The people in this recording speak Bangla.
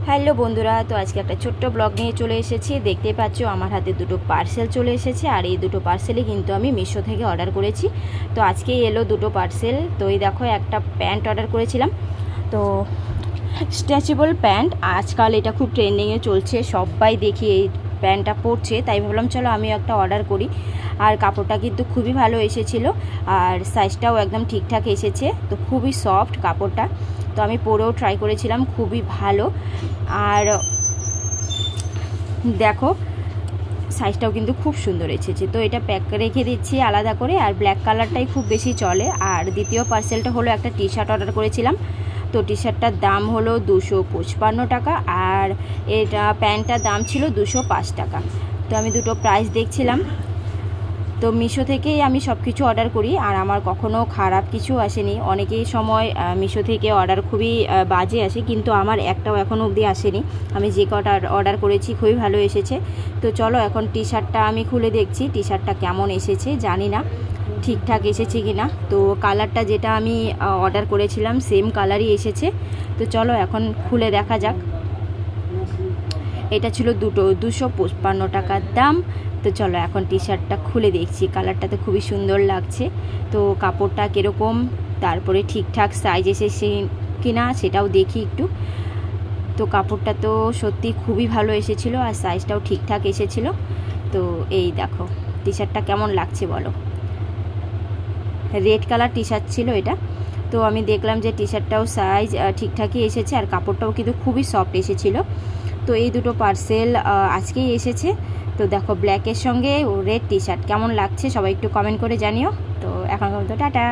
হ্যালো বন্ধুরা, তো আজকে একটা ছোট্ট ব্লগ নিয়ে চলে এসেছি। দেখতেই পাচ্ছ আমার হাতে দুটো পার্সেল চলে এসেছে, আর এই দুটো পার্সেলই কিন্তু আমি মিশো থেকে অর্ডার করেছি। তো আজকেই এলো দুটো পার্সেল। তো এই দেখো, একটা প্যান্ট অর্ডার করেছিলাম, তো স্ট্রেচেবল প্যান্ট। আজকাল এটা খুব ট্রেন্ডিংয়ে চলছে, সবাই দেখি এই প্যান্টটা পরছে, তাই ভাবলাম চলো আমিও একটা অর্ডার করি। আর কাপড়টা কিন্তু খুবই ভালো এসেছিলো, আর সাইজটাও একদম ঠিকঠাক এসেছে। তো খুবই সফট কাপড়টা, তো আমি পরেও ট্রাই করেছিলাম, খুবই ভালো। আর দেখো সাইজটাও কিন্তু খুব সুন্দর এসেছে। তো এটা প্যাক রেখে দিচ্ছি আলাদা করে। আর ব্ল্যাক কালারটাই খুব বেশি চলে। আর দ্বিতীয় পার্সেলটা হলো একটা টি শার্ট অর্ডার করেছিলাম। তো টি শার্টটার দাম হলো 255 টাকা, আর এটা প্যান্টটার দাম ছিল 205 টাকা। তো আমি দুটো প্রাইস দেখছিলাম। তো মিশো থেকেই আমি সব কিছু অর্ডার করি, আর আমার কখনো খারাপ কিছু আসেনি। অনেকেই সময় মিশো থেকে অর্ডার খুবই বাজে আসে, কিন্তু আমার একটাও এখনও অবধি আসেনি। আমি যে কটা অর্ডার করেছি খুবই ভালো এসেছে। তো চলো এখন টি শার্টটা আমি খুলে দেখছি, টি শার্টটা কেমন এসেছে জানি না ঠিকঠাক এসেছে কি না। তো কালারটা যেটা আমি অর্ডার করেছিলাম সেম কালারই এসেছে। তো চলো এখন খুলে দেখা যাক। এটা ছিল 255 টাকার দাম। তো চলো এখন টি শার্টটা খুলে দেখছি। কালারটা তো খুবই সুন্দর লাগছে। তো কাপড়টা কীরকম, তারপরে ঠিকঠাক সাইজ এসেছে কিনা সেটাও দেখি একটু। তো কাপড়টা তো সত্যি খুবই ভালো এসেছিলো, আর সাইজটাও ঠিকঠাক এসেছিলো। তো এই দেখো টি শার্টটা কেমন লাগছে বলো। রেড কালার টি শার্ট ছিল এটা। তো আমি দেখলাম যে টি শার্টটাও সাইজ ঠিকঠাকই এসেছে, আর কাপড়টাও কিন্তু খুবই সফট এসেছিলো। তো এই দুটো পার্সেল আজকেই এসেছে। তো দেখো ব্ল্যাকের সঙ্গে রেড টি শার্ট কেমন লাগছে সবাই একটু কমেন্ট করে জানিও। তো এখন পর্যন্ত টাটা।